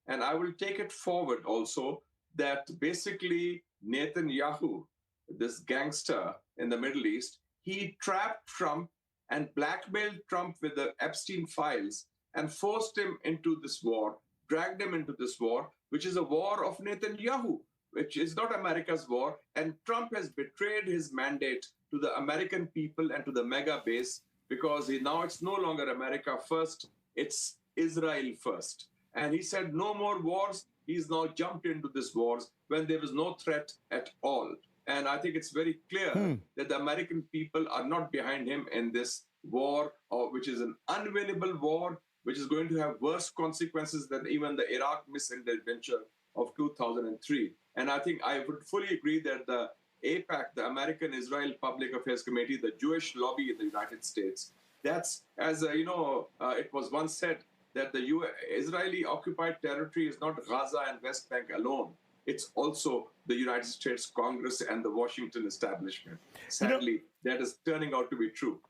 And I will take it forward also that basically Netanyahu, this gangster in the Middle East, he trapped Trump and blackmailed Trump with the Epstein files and forced him into this war, dragged him into this war, which is a war of Netanyahu, which is not America's war. And Trump has betrayed his mandate to the American people and to the mega base, because now it's no longer America first, it's Israel first. And he said no more wars. He's now jumped into these wars when there was no threat at all. And I think it's very clear that the American people are not behind him in this war, which is an unwinnable war, which is going to have worse consequences than even the Iraq misadventure of 2003. And I think I would fully agree that the APAC, the American Israel Public Affairs Committee, the Jewish lobby in the United States, that's, as it was once said, that the Israeli occupied territory is not Gaza and West Bank alone. It's also the United States Congress and the Washington establishment. Sadly, that is turning out to be true.